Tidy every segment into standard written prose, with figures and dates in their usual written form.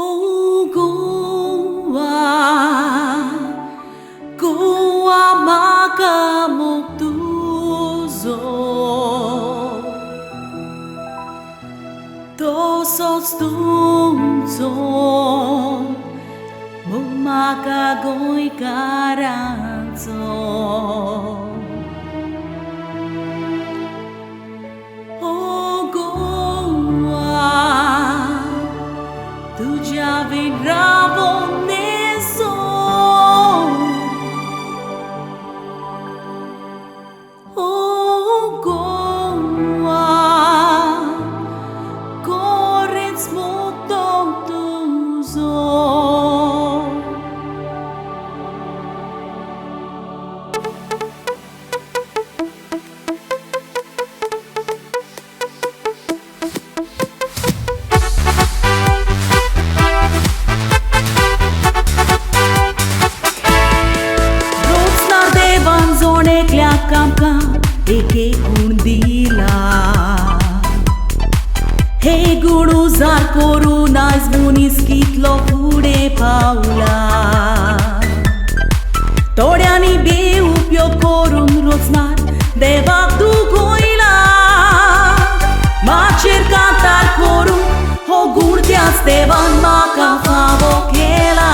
Oh, Goa makamuktuzo Tosos tungso Mumakagoy karanzo Oh, Goa Tu già vedrà neso Oh, Goa Correns motoctuso Eke kundila He guru zar coruna zbuniskitlo pude paula Toreani beu pio corun roznar Deva tu goila Ma cercatar corun Ho gurtia stevan ma cafavo chela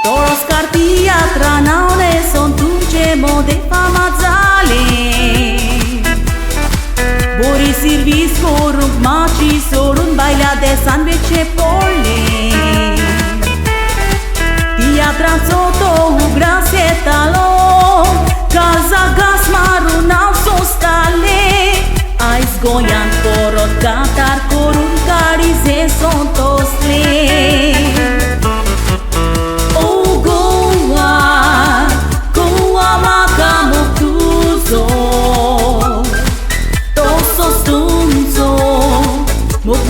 Toros cartia tranaune son mo de famazale Bori servis corun maci sorun baila de sandvice polle Tia tranzoto grazie talo Casa gas marunau sostale Ais goian corot cantar corun carize son tosle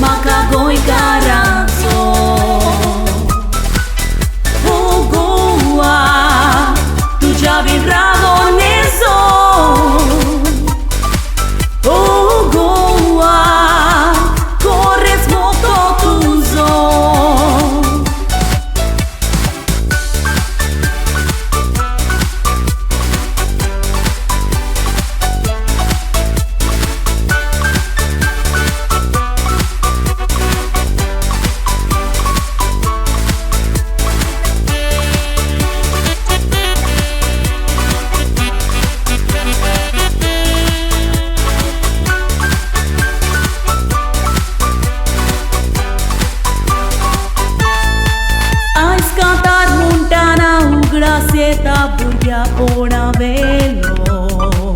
Makagoy karanzo Oh, Goa Tu già vedrà neso Oh, Goa Corres motoctuso Seta burghia pona velo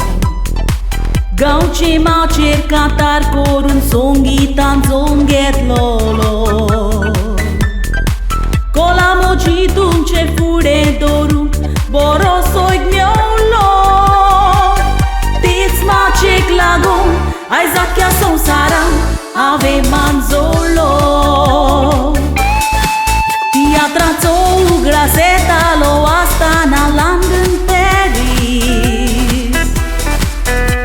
Gauce ma cercatar corun songi tan zonget lolo Cola moci dunce fude doru Boroso igniolo Tiz ma cec lagon Ai zacchia son saran Ave manzolo Tia trazzo graseta lo astana London Paris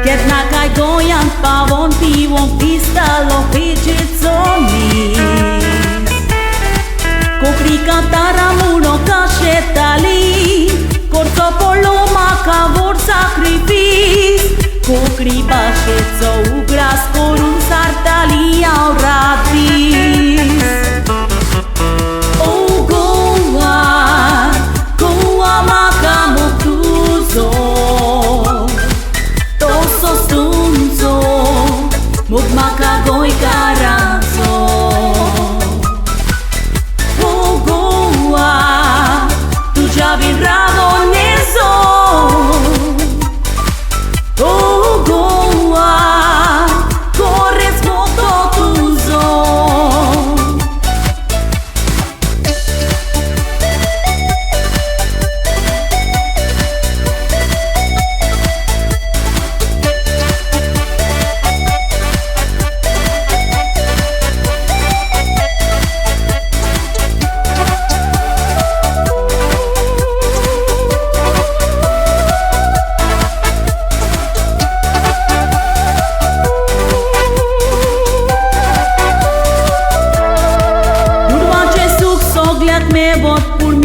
Ketna kai goyan pavon pivon pista lo fidget zonis Copri cantara muno cascetali Corso polo maca vor sacrifice Copri bașețo ugras corun sartali au rabis Makagoy karanzo Oh, Goa Tu già vedrà neso Oh, Goa Corres motoctuso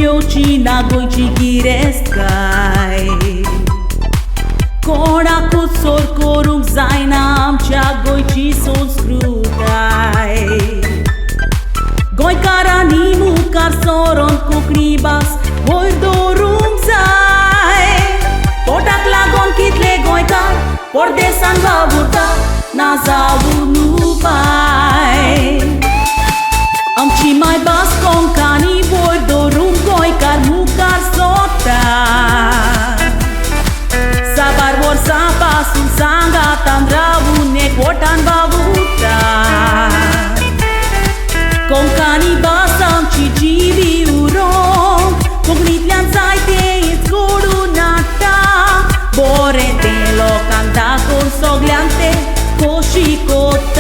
miocina goici gireskai Cora cu sor corum zainam cea goici sol scrutai Goi caranimu car soron cu knibas Voi dorum zai Potak lagon kitle goi car Por desan baburta Nazavur nu pai Am ci mai bas concani Voi dorum goi car mu car sota Sabar vor sa pasul sanga Tandravu ne potan babuta Concani basam ci jivi urom Cognitlian zaite it's corunata Bore te lo canta con sogliante Coșicota